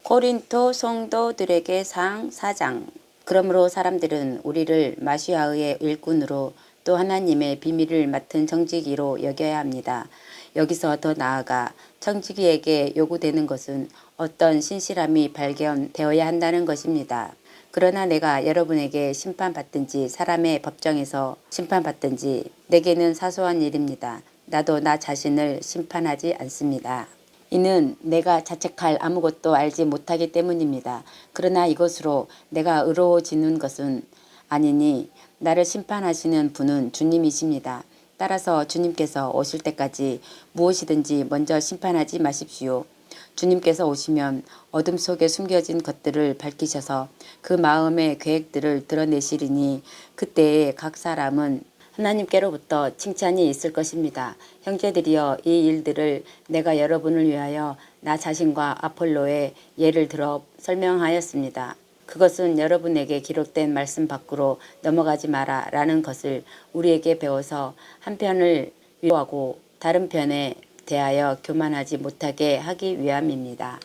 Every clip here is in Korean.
고린토 성도들에게 상 4장. 그러므로 사람들은 우리를 마시아의 일꾼으로 또 하나님의 비밀을 맡은 청지기로 여겨야 합니다. 여기서 더 나아가 청지기에게 요구되는 것은 어떤 신실함이 발견되어야 한다는 것입니다. 그러나 내가 여러분에게 심판받든지 사람의 법정에서 심판받든지 내게는 사소한 일입니다. 나도 나 자신을 심판하지 않습니다. 이는 내가 자책할 아무것도 알지 못하기 때문입니다. 그러나 이것으로 내가 의로워지는 것은 아니니 나를 심판하시는 분은 주님이십니다. 따라서 주님께서 오실 때까지 무엇이든지 먼저 심판하지 마십시오. 주님께서 오시면 어둠 속에 숨겨진 것들을 밝히셔서 그 마음의 계획들을 드러내시리니 그때에 각 사람은 하나님께로부터 칭찬이 있을 것입니다. 형제들이여, 이 일들을 내가 여러분을 위하여 나 자신과 아폴로의 예를 들어 설명하였습니다. 그것은 여러분에게 기록된 말씀 밖으로 넘어가지 마라 라는 것을 우리에게 배워서 한 편을 위로하고 다른 편에 대하여 교만하지 못하게 하기 위함입니다.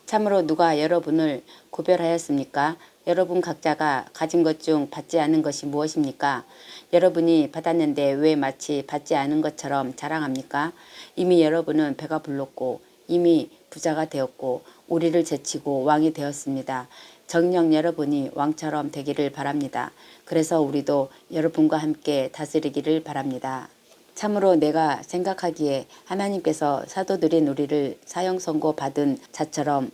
참으로 누가 여러분을 구별하였습니까? 여러분 각자가 가진 것 중 받지 않은 것이 무엇입니까? 여러분이 받았는데 왜 마치 받지 않은 것처럼 자랑합니까? 이미 여러분은 배가 불렀고 이미 부자가 되었고 우리를 제치고 왕이 되었습니다. 정녕 여러분이 왕처럼 되기를 바랍니다. 그래서 우리도 여러분과 함께 다스리기를 바랍니다. 참으로 내가 생각하기에 하나님께서 사도들인 우리를 사형 선고 받은 자처럼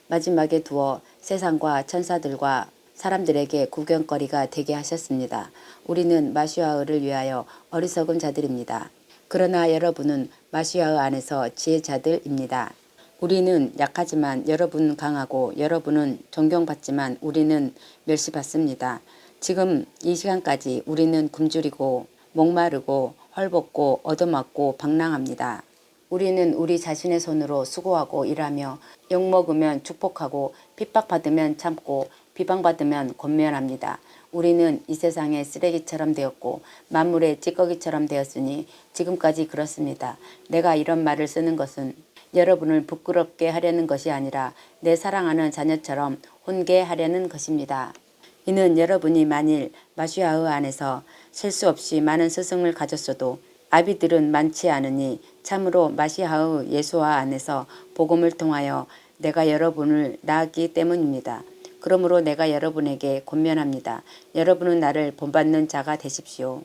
마지막에 두어 세상과 천사들과 사람들에게 구경거리가 되게 하셨습니다. 우리는 마시아를 위하여 어리석은 자들입니다. 그러나 여러분은 마시아 안에서 지혜자들입니다. 우리는 약하지만 여러분은 강하고 여러분은 존경받지만 우리는 멸시받습니다. 지금 이 시간까지 우리는 굶주리고 목마르고 헐벗고 얻어맞고 방랑합니다. 우리는 우리 자신의 손으로 수고하고 일하며 욕먹으면 축복하고 핍박받으면 참고 비방받으면 권면합니다. 우리는 이 세상의 쓰레기처럼 되었고 만물의 찌꺼기처럼 되었으니 지금까지 그렇습니다. 내가 이런 말을 쓰는 것은 여러분을 부끄럽게 하려는 것이 아니라 내 사랑하는 자녀처럼 훈계하려는 것입니다. 이는 여러분이 만일 마시아의 안에서 실수 없이 많은 스승을 가졌어도 아비들은 많지 않으니 참으로 마시아의 예수와 안에서 복음을 통하여 내가 여러분을 낳았기 때문입니다. 그러므로 내가 여러분에게 권면합니다. 여러분은 나를 본받는 자가 되십시오.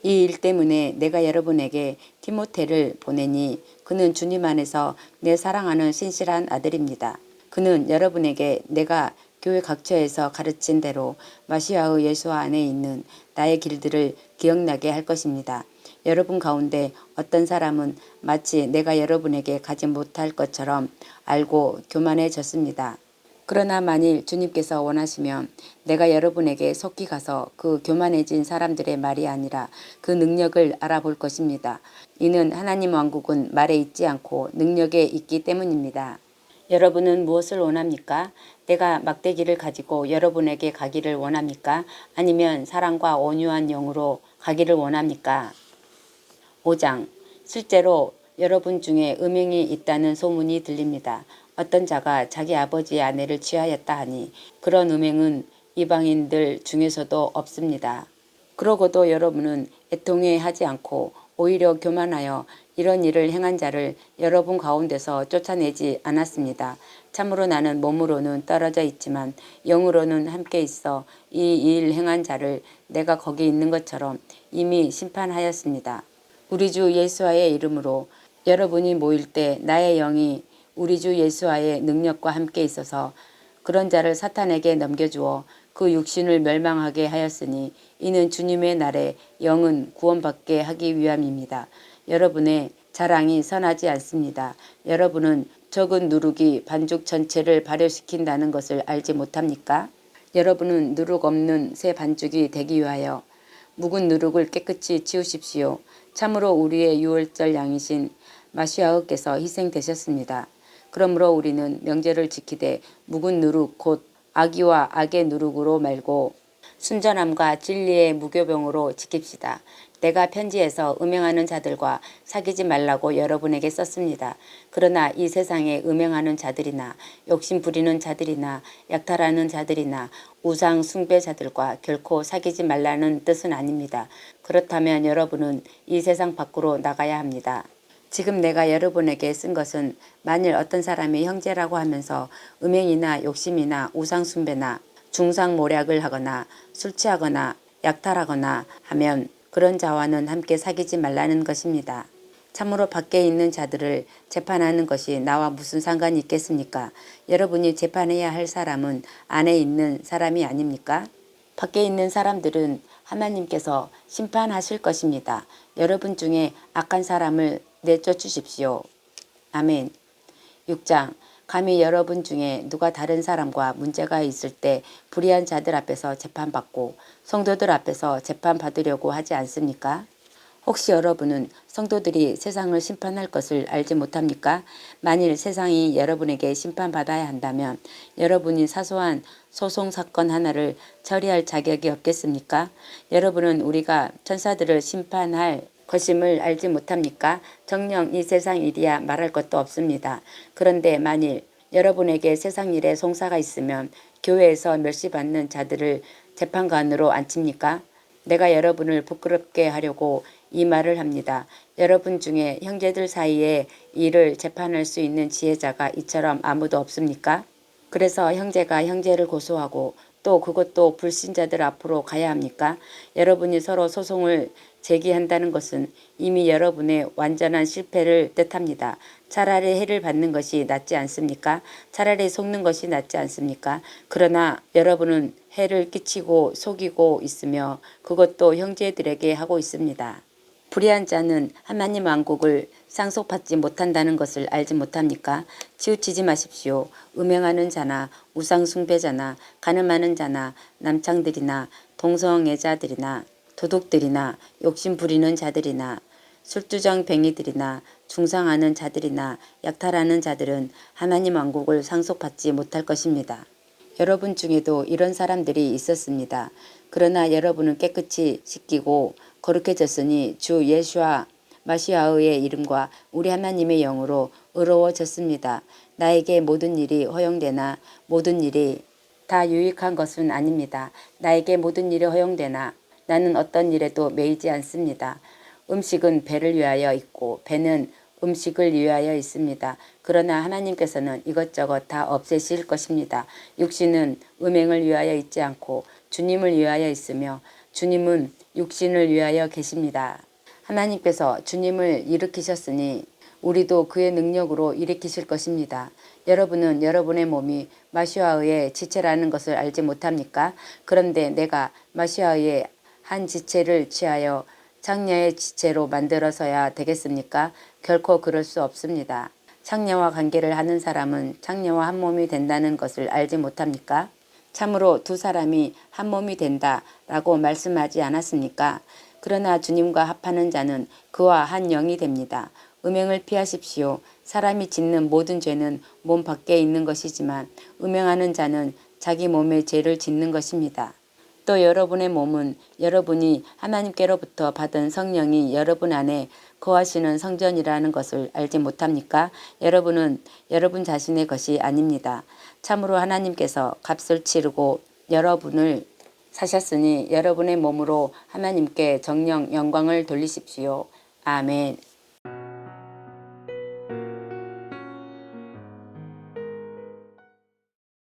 이 일 때문에 내가 여러분에게 디모데를 보내니 그는 주님 안에서 내 사랑하는 신실한 아들입니다. 그는 여러분에게 내가 교회 각처에서 가르친 대로 마시아의 예수 안에 있는 나의 길들을 기억나게 할 것입니다. 여러분 가운데 어떤 사람은 마치 내가 여러분에게 가지 못할 것처럼 알고 교만해졌습니다. 그러나 만일 주님께서 원하시면 내가 여러분에게 속히 가서 그 교만해진 사람들의 말이 아니라 그 능력을 알아볼 것입니다. 이는 하나님 왕국은 말에 있지 않고 능력에 있기 때문입니다. 여러분은 무엇을 원합니까? 내가 막대기를 가지고 여러분에게 가기를 원합니까? 아니면 사랑과 온유한 영으로 가기를 원합니까? 5장. 실제로 여러분 중에 음행이 있다는 소문이 들립니다. 어떤 자가 자기 아버지의 아내를 취하였다 하니 그런 음행은 이방인들 중에서도 없습니다. 그러고도 여러분은 애통해 하지 않고 오히려 교만하여 이런 일을 행한 자를 여러분 가운데서 쫓아내지 않았습니다. 참으로 나는 몸으로는 떨어져 있지만 영으로는 함께 있어 이 일 행한 자를 내가 거기 있는 것처럼 이미 심판하였습니다. 우리 주 예수와의 이름으로 여러분이 모일 때 나의 영이 우리 주 예수와의 능력과 함께 있어서 그런 자를 사탄에게 넘겨주어 그 육신을 멸망하게 하였으니 이는 주님의 날에 영은 구원받게 하기 위함입니다. 여러분의 자랑이 선하지 않습니다. 여러분은 적은 누룩이 반죽 전체를 발효시킨다는 것을 알지 못합니까? 여러분은 누룩 없는 새 반죽이 되기 위하여 묵은 누룩을 깨끗이 치우십시오. 참으로 우리의 유월절 양이신 마시아께서 희생되셨습니다. 그러므로 우리는 명제를 지키되 묵은 누룩 곧 악의와 악의 누룩으로 말고 순전함과 진리의 무교병으로 지킵시다. 내가 편지에서 음행하는 자들과 사귀지 말라고 여러분에게 썼습니다. 그러나 이 세상에 음행하는 자들이나 욕심 부리는 자들이나 약탈하는 자들이나 우상 숭배자들과 결코 사귀지 말라는 뜻은 아닙니다. 그렇다면 여러분은 이 세상 밖으로 나가야 합니다. 지금 내가 여러분에게 쓴 것은 만일 어떤 사람이 형제라고 하면서 음행이나 욕심이나 우상 숭배나 중상모략을 하거나 술 취하거나 약탈하거나 하면 그런 자와는 함께 사귀지 말라는 것입니다. 참으로 밖에 있는 자들을 재판하는 것이 나와 무슨 상관이 있겠습니까? 여러분이 재판해야 할 사람은 안에 있는 사람이 아닙니까? 밖에 있는 사람들은 하나님께서 심판하실 것입니다. 여러분 중에 악한 사람을 내쫓으십시오. 아멘. 6장. 감히 여러분 중에 누가 다른 사람과 문제가 있을 때 불의한 자들 앞에서 재판받고 성도들 앞에서 재판받으려고 하지 않습니까? 혹시 여러분은 성도들이 세상을 심판할 것을 알지 못합니까? 만일 세상이 여러분에게 심판받아야 한다면 여러분이 사소한 소송 사건 하나를 처리할 자격이 없겠습니까? 여러분은 우리가 천사들을 심판할 것임을 알지 못합니까? 정녕 이 세상 일이야 말할 것도 없습니다. 그런데 만일 여러분에게 세상 일에 송사가 있으면 교회에서 멸시받는 자들을 재판관으로 앉힙니까? 내가 여러분을 부끄럽게 하려고 이 말을 합니다. 여러분 중에 형제들 사이에 이를 재판할 수 있는 지혜자가 이처럼 아무도 없습니까? 그래서 형제가 형제를 고소하고 또 그것도 불신자들 앞으로 가야 합니까? 여러분이 서로 소송을 제기한다는 것은 이미 여러분의 완전한 실패를 뜻합니다. 차라리 해를 받는 것이 낫지 않습니까? 차라리 속는 것이 낫지 않습니까? 그러나 여러분은 해를 끼치고 속이고 있으며 그것도 형제들에게 하고 있습니다. 불의한 자는 하나님 왕국을 상속받지 못한다는 것을 알지 못합니까? 치우치지 마십시오. 음행하는 자나 우상 숭배자나 가늠하는 자나 남창들이나 동성애자들이나 도둑들이나 욕심 부리는 자들이나 술주정뱅이들이나 중상하는 자들이나 약탈하는 자들은 하나님 왕국을 상속받지 못할 것입니다. 여러분 중에도 이런 사람들이 있었습니다. 그러나 여러분은 깨끗이 씻기고 거룩해졌으니 주 예수와 마시아의 이름과 우리 하나님의 영으로 의로워졌습니다. 나에게 모든 일이 허용되나 모든 일이 다 유익한 것은 아닙니다. 나에게 모든 일이 허용되나 나는 어떤 일에도 매이지 않습니다. 음식은 배를 위하여 있고 배는 음식을 위하여 있습니다. 그러나 하나님께서는 이것저것 다 없애실 것입니다. 육신은 음행을 위하여 있지 않고 주님을 위하여 있으며 주님은 육신을 위하여 계십니다. 하나님께서 주님을 일으키셨으니 우리도 그의 능력으로 일으키실 것입니다. 여러분은 여러분의 몸이 마시아의 지체라는 것을 알지 못합니까? 그런데 내가 마시아의 한 지체를 취하여 창녀의 지체로 만들어서야 되겠습니까? 결코 그럴 수 없습니다. 창녀와 관계를 하는 사람은 창녀와 한 몸이 된다는 것을 알지 못합니까? 참으로 두 사람이 한 몸이 된다라고 말씀하지 않았습니까? 그러나 주님과 합하는 자는 그와 한 영이 됩니다. 음행을 피하십시오. 사람이 짓는 모든 죄는 몸 밖에 있는 것이지만 음행하는 자는 자기 몸에 죄를 짓는 것입니다. 또 여러분의 몸은 여러분이 하나님께로부터 받은 성령이 여러분 안에 거하시는 성전이라는 것을 알지 못합니까? 여러분은 여러분 자신의 것이 아닙니다. 참으로 하나님께서 값을 치르고 여러분을 사셨으니 여러분의 몸으로 하나님께 정령 영광을 돌리십시오. 아멘.